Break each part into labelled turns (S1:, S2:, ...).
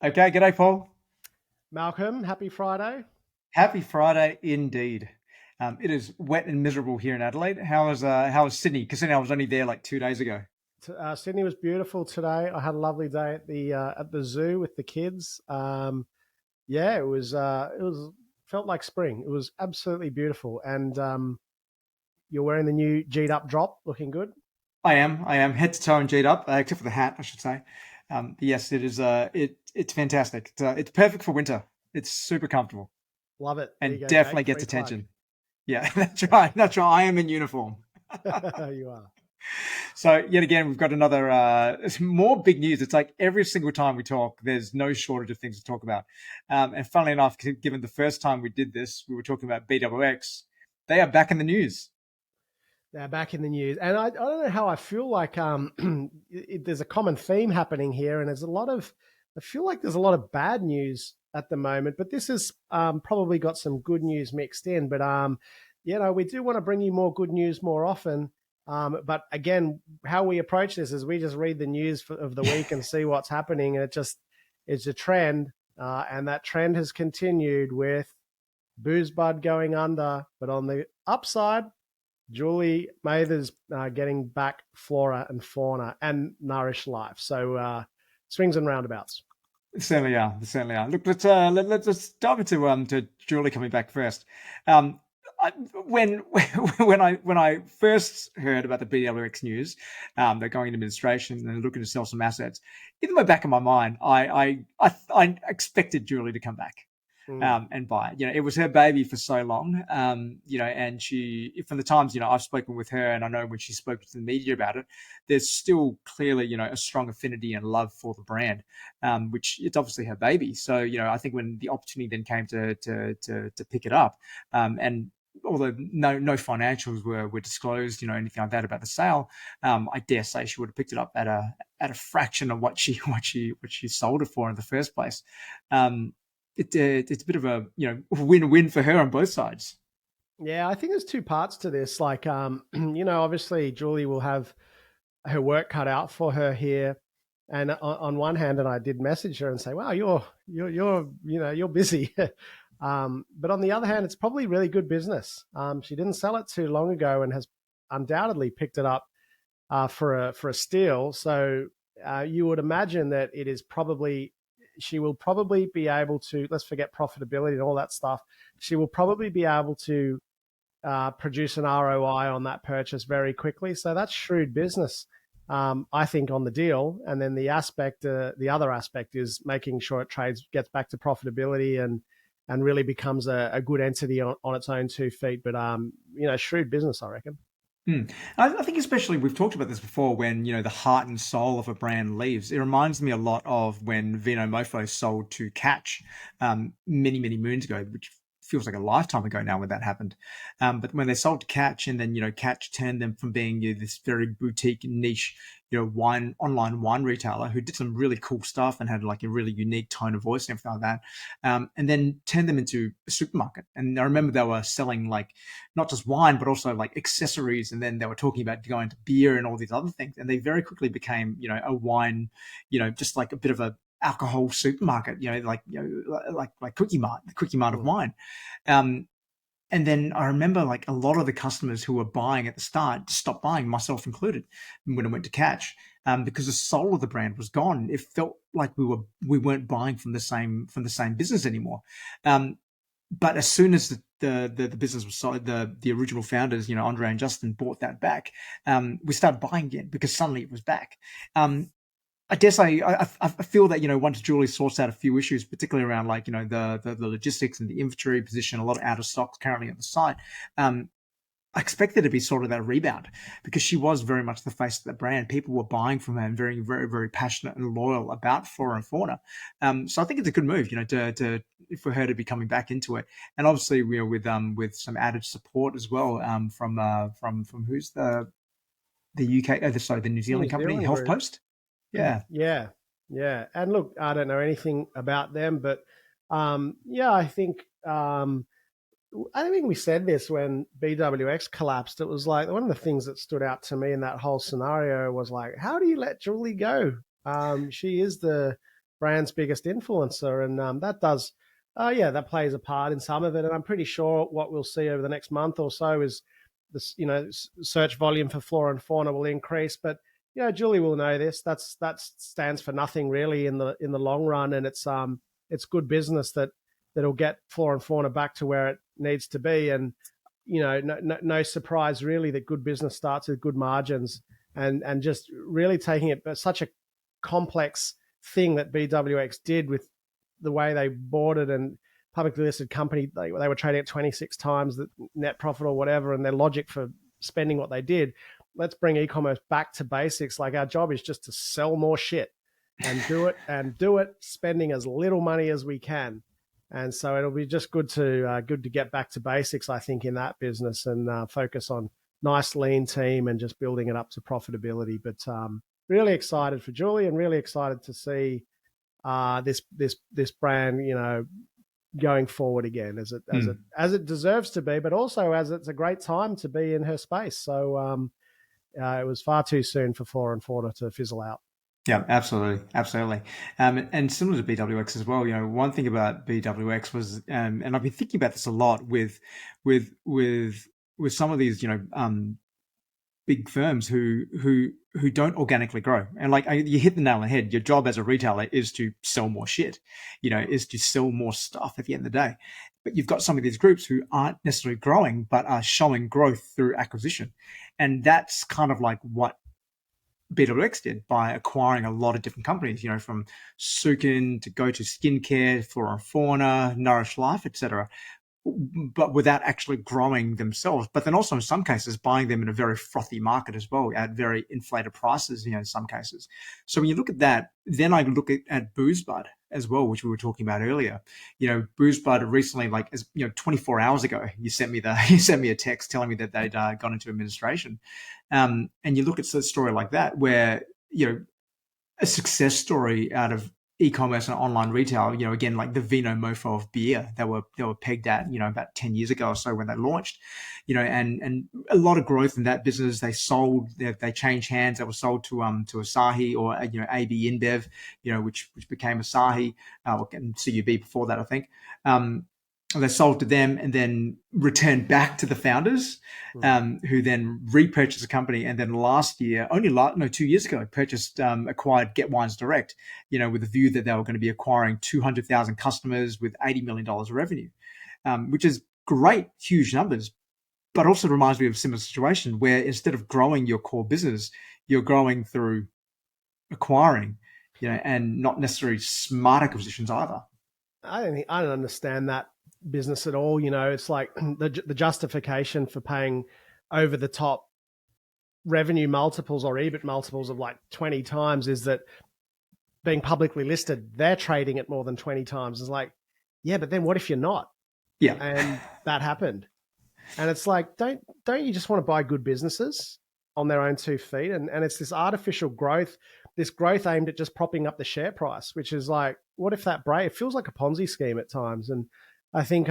S1: Okay, g'day, Paul.
S2: Malcolm, happy Friday.
S1: Happy Friday indeed. It is wet and miserable here in Adelaide. How is Sydney? Because I was only there like 2 days ago.
S2: Sydney was beautiful today. I had a lovely day at the zoo with the kids. Yeah, it was felt like spring. It was absolutely beautiful. And you're wearing the new G'd up drop, looking good.
S1: I am head to toe and G'd up, except for the hat, I should say. But yes, it is. It's fantastic. It's perfect for winter. It's super comfortable
S2: Love it. There you
S1: and
S2: go,
S1: definitely
S2: Jake.
S1: gets
S2: Free plug.
S1: attention. Yeah, that's right. That's right. I am in uniform.
S2: You are.
S1: So yet again, we've got another more big news. It's like every single time we talk, there's no shortage of things to talk about. And funnily enough, given the first time we did this, we were talking about BWX. They are back in the news.
S2: They're back in the news, and I don't know how I feel like there's a common theme happening here, and there's a lot of I feel like there's a lot of bad news at the moment, but this has probably got some good news mixed in. But we do want to bring you more good news more often. But again, how we approach this is we just read the news of the week and see what's happening, and it's a trend, and that trend has continued with Boozebud going under. But on the upside, Julie Mather's getting back Flora and Fauna and Nourish Life. So swings and roundabouts.
S1: They certainly are. They certainly are. Look, let's dive into to Julie coming back first. I, when when I first heard about the BWX news, they're going into administration and looking to sell some assets. In the back of my mind, I expected Julie to come back.
S2: Mm.
S1: And buy it. It was her baby for so long. And from the times, I've spoken with her and I know when she spoke to the media about it, there's still clearly, a strong affinity and love for the brand, which it's obviously her baby. So, I think when the opportunity then came to pick it up, and although no financials were disclosed, anything like that about the sale, I dare say she would have picked it up at a fraction of what she sold it for in the first place. It's a bit of a win-win for her on both sides.
S2: Yeah, I think there's two parts to this. Like, obviously Julie will have her work cut out for her here. And on one hand, and I did message her and say, "Wow, you're busy." But on the other hand, it's probably really good business. She didn't sell it too long ago and has undoubtedly picked it up for a steal. So you would imagine that it is probably she will probably be able to. Let's forget profitability and all that stuff. She will probably be able to produce an ROI on that purchase very quickly. So that's shrewd business, I think, on the deal. And then the other aspect is making sure it gets back to profitability and really becomes a good entity on its own 2 feet. But shrewd business, I reckon.
S1: Hmm. I think especially we've talked about this before when the heart and soul of a brand leaves. It reminds me a lot of when Vino Mofo sold to Catch many moons ago, which feels like a lifetime ago now when that happened. But when they sold to Catch and then Catch turned them from being this very boutique niche wine online wine retailer who did some really cool stuff and had like a really unique tone of voice and everything like that, and then turned them into a supermarket. And I remember they were selling like not just wine, but also like accessories. And then they were talking about going to beer and all these other things. And they very quickly became, a wine, just like a bit of a alcohol supermarket, like Quickie Mart, the Quickie Mart of
S2: Mm.
S1: wine. Um, and then I remember like a lot of the customers who were buying at the start stopped buying, myself included, when I went to Catch, because the soul of the brand was gone. It felt like we weren't buying from the same business anymore. But as soon as the business was sold, the original founders, Andre and Justin, bought that back, we started buying again because suddenly it was back. I guess I feel that once Julie sorts out a few issues, particularly around like the logistics and the inventory position, a lot of out of stocks currently on the site. I expect there to be sort of that rebound because she was very much the face of the brand. People were buying from her and very, very, very passionate and loyal about Flora and Fauna. So I think it's a good move, for her to be coming back into it, and obviously with some added support as well from who's the UK, sorry, the New
S2: New
S1: Zealand company,
S2: Zealand
S1: Health
S2: group.
S1: Post. Yeah.
S2: Yeah, yeah. And look, I don't know anything about them, but yeah, I think we said this when BWX collapsed. It was like one of the things that stood out to me in that whole scenario was like, how do you let Julie go? She is the brand's biggest influencer, and that does, that plays a part in some of it. And I'm pretty sure what we'll see over the next month or so is this, search volume for flora and fauna will increase. But Julie will know this. That stands for nothing really in the long run, and it's good business that'll get flora and fauna back to where it needs to be. And no surprise really that good business starts with good margins, and just really taking it, but such a complex thing that BWX did with the way they bought it, and publicly listed company, they were trading at 26 times the net profit or whatever, and their logic for spending what they did. Let's bring e-commerce back to basics. Like, our job is just to sell more shit and do it, spending as little money as we can. And so it'll be just good to get back to basics, I think, in that business, and focus on nice lean team and just building it up to profitability. But really excited for Julie, and really excited to see this brand, going forward again as it deserves to be, but also as it's a great time to be in her space. So it was far too soon for Flora and Fauna to fizzle out.
S1: Yeah, absolutely, absolutely. And similar to BWX as well, one thing about BWX was, and I've been thinking about this a lot with some of these, big firms who don't organically grow. And like, you hit the nail on the head. Your job as a retailer is to sell more shit, is to sell more stuff at the end of the day. But you've got some of these groups who aren't necessarily growing, but are showing growth through acquisition. And that's kind of like what BWX did by acquiring a lot of different companies, from Sukin to Go to Skincare, Flora and Fauna, Nourish Life, etc., but without actually growing themselves. But then also in some cases buying them in a very frothy market as well, at very inflated prices, in some cases. So when you look at that, then I look at Boozebud as well, which we were talking about earlier. Boozebud recently, 24 hours ago, you sent me a text telling me that they'd gone into administration. And you look at a story like that, where, a success story out of e-commerce and online retail, again, like the Vino Mofo of beer, they were pegged at, about 10 years ago or so when they launched, and a lot of growth in that business. They sold, they changed hands. They were sold to Asahi, or, AB InBev, which became Asahi, and CUB before that, I think. They sold to them and then returned back to the founders, who then repurchased the company. And then last year, 2 years ago, acquired Get Wines Direct, with the view that they were going to be acquiring 200,000 customers with $80 million of revenue, which is great, huge numbers. But also reminds me of a similar situation where instead of growing your core business, you're growing through acquiring, and not necessarily smart acquisitions either.
S2: I don't understand that business at all. It's like the justification for paying over the top revenue multiples or EBIT multiples of like 20 times is that being publicly listed, they're trading at more than 20 times. It's like, yeah, but then what if you're not?
S1: Yeah.
S2: And that happened. And it's like, don't you just want to buy good businesses on their own 2 feet? And it's this artificial growth, this growth aimed at just propping up the share price, which is like, what if that break? It feels like a Ponzi scheme at times. And I think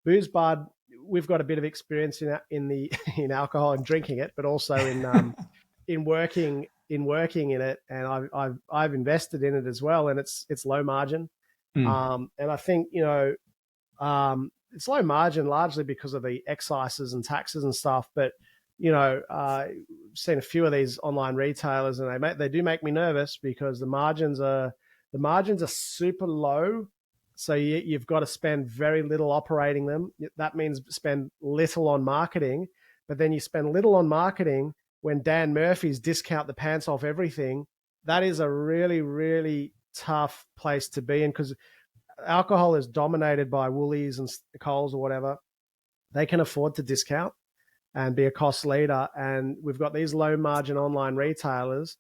S2: Boozebud, we've got a bit of experience in alcohol and drinking it, but also in working in it, and I've invested in it as well, and it's low margin, and I think it's low margin largely because of the excises and taxes and stuff, but I've seen a few of these online retailers, and they do make me nervous because the margins are super low. So you've got to spend very little operating them. That means spend little on marketing, but then you spend little on marketing when Dan Murphy's discount the pants off everything. That is a really, really tough place to be in, because alcohol is dominated by Woolies and Coles or whatever. They can afford to discount and be a cost leader. And we've got these low margin online retailers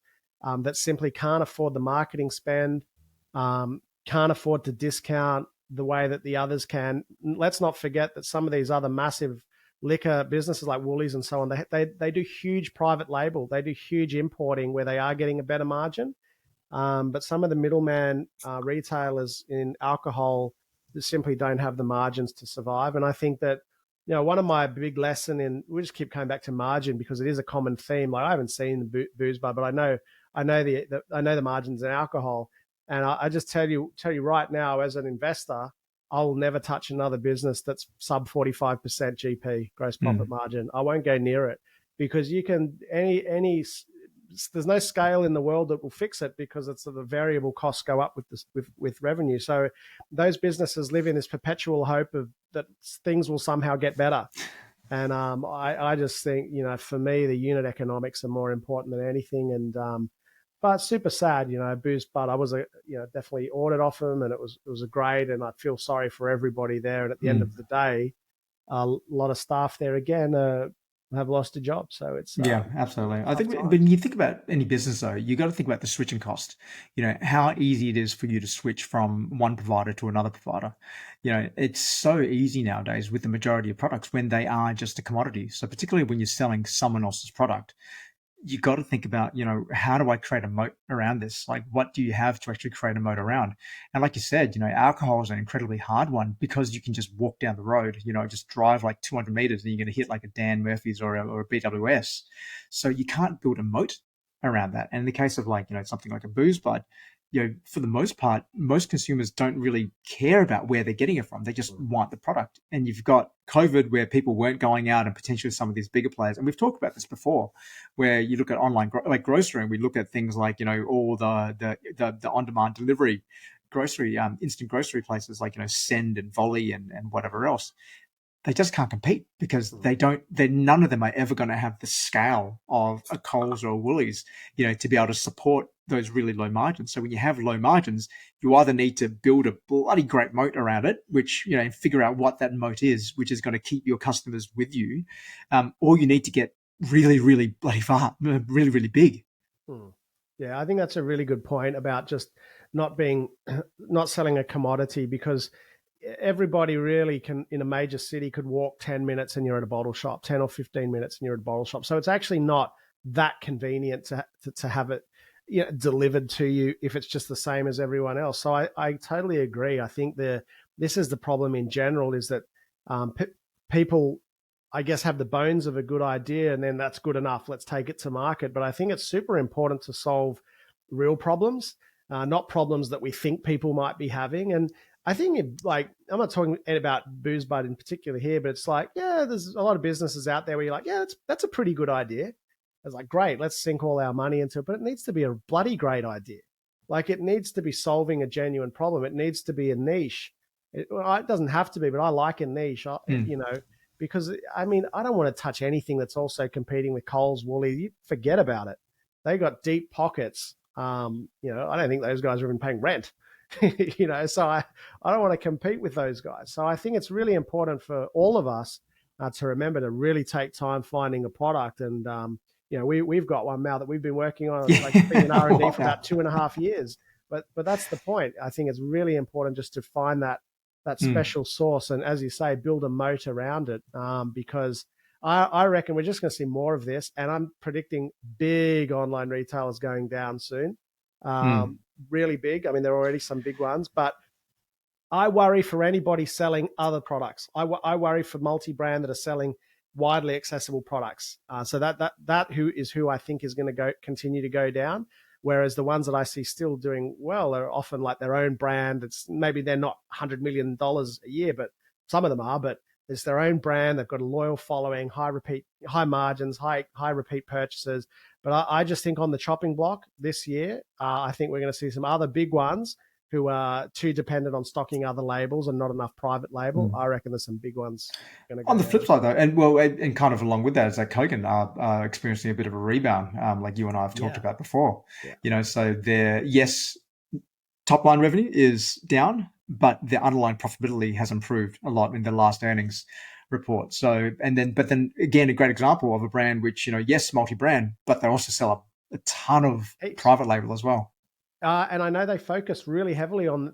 S2: that simply can't afford the marketing spend, can't afford to discount the way that the others can. Let's not forget that some of these other massive liquor businesses like Woolies and so on, they do huge private label. They do huge importing where they are getting a better margin. But some of the middleman retailers in alcohol simply don't have the margins to survive. And I think that, one of my big lesson we just keep coming back to margin because it is a common theme. Like, I haven't seen the Boozebud, but I know the margins in alcohol. And I just tell you right now, as an investor, I'll never touch another business that's sub 45% GP, gross profit
S1: Mm.
S2: margin. I won't go near it, because you can there's no scale in the world that will fix it, because it's the variable costs go up with this, with revenue. So those businesses live in this perpetual hope of that things will somehow get better. And I just think, for me, the unit economics are more important than anything. And but super sad, Boozebud. I was definitely ordered off them, and it was a grade, and I feel sorry for everybody there. And at the end
S1: Mm.
S2: of the day, a lot of staff there again have lost a job. So it's
S1: Yeah, absolutely. I
S2: tough
S1: think
S2: times.
S1: when you think about any business, though, you got to think about the switching cost. How easy it is for you to switch from one provider to another provider. It's so easy nowadays with the majority of products when they are just a commodity. So particularly when you're selling someone else's product, you got to think about, how do I create a moat around this? Like, what do you have to actually create a moat around? And like you said, alcohol is an incredibly hard one because you can just walk down the road, just drive like 200 meters and you're going to hit like a Dan Murphy's or a BWS. So you can't build a moat around that. And in the case of like, something like a Boozebud, for the most part, most consumers don't really care about where they're getting it from. They just want the product. And you've got COVID where people weren't going out, and potentially some of these bigger players. And we've talked about this before, where you look at online, like grocery, and we look at things like, all the on-demand delivery grocery, instant grocery places like, Send and Volley and whatever else. They just can't compete because none of them are ever going to have the scale of a Coles or a Woolies, to be able to support those really low margins. So when you have low margins, you either need to build a bloody great moat around it, which, figure out what that moat is, which is going to keep your customers with you, or you need to get really, really bloody far, really, really big.
S2: Hmm. Yeah, I think that's a really good point about just not being, not selling a commodity, because everybody really can, in a major city, could walk 10 minutes and you're at a bottle shop, 10 or 15 minutes and you're at a bottle shop. So it's actually not that convenient to have it delivered to you if it's just the same as everyone else. So I totally agree. I think this is the problem in general, is that people, I guess, have the bones of a good idea, and then that's good enough. Let's take it to market. But I think it's super important to solve real problems, not problems that we think people might be having. And I think, I'm not talking about Boozebud in particular here, but it's like, yeah, there's a lot of businesses out there where you're like, yeah, that's a pretty good idea. It's like, great, let's sink all our money into it. But it needs to be a bloody great idea. Like, it needs to be solving a genuine problem. It needs to be a niche. It doesn't have to be, but I like a niche, because I mean, I don't want to touch anything that's also competing with Coles, Woolly. You forget about it. They got deep pockets. I don't think those guys are even paying rent. So I don't want to compete with those guys. So I think it's really important for all of us to remember to really take time finding a product. And we've got one now that we've been working on. It's like been in R&D for about 2.5 years. But that's the point. I think it's really important just to find that special sauce, and, as you say, build a moat around it, because I reckon we're just going to see more of this, and I'm predicting big online retailers going down soon. Really big. I mean, there are already some big ones, but I worry for anybody selling other products. I worry for multi-brand that are selling widely accessible products. So that who I think is going to continue to go down. Whereas the ones that I see still doing well are often like their own brand. It's maybe they're not $100 million a year, but some of them are. But it's their own brand. They've got a loyal following, high margins, high repeat purchases. But I just think on the chopping block this year, I think we're going to see some other big ones who are too dependent on stocking other labels and not enough private label. I reckon there's some big ones going to go
S1: On the
S2: down.
S1: flip side, though, and kind of along with that, is that Kogan are experiencing a bit of a rebound, like you and I have talked about before.
S2: Yeah.
S1: So yes, top line revenue is down, but the underlying profitability has improved a lot in the last earnings report. So, but then again, a great example of a brand which, yes, multi-brand, but they also sell a ton of private label as well.
S2: And I know they focus really heavily on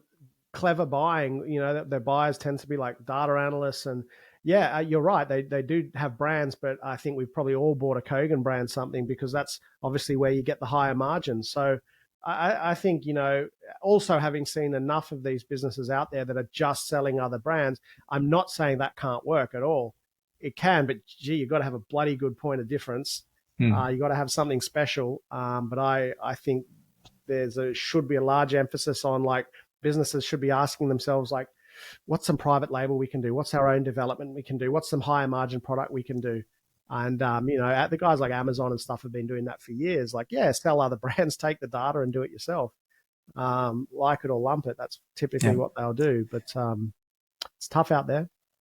S2: clever buying. Their buyers tend to be like data analysts, and you're right. They do have brands, but I think we've probably all bought a Kogan brand something, because that's obviously where you get the higher margins. So I think, also having seen enough of these businesses out there that are just selling other brands, I'm not saying that can't work at all. It can, but gee, you've got to have a bloody good point of difference. You got to have something special. But I think should be a large emphasis on, like, businesses should be asking themselves, like, what's some private label we can do? What's our own development we can do? What's some higher margin product we can do? And, the guys like Amazon and stuff have been doing that for years. Like, yeah, sell other brands, take the data and do it yourself. Like it or lump it. That's typically
S1: Yeah.
S2: what they'll do. But it's tough out there.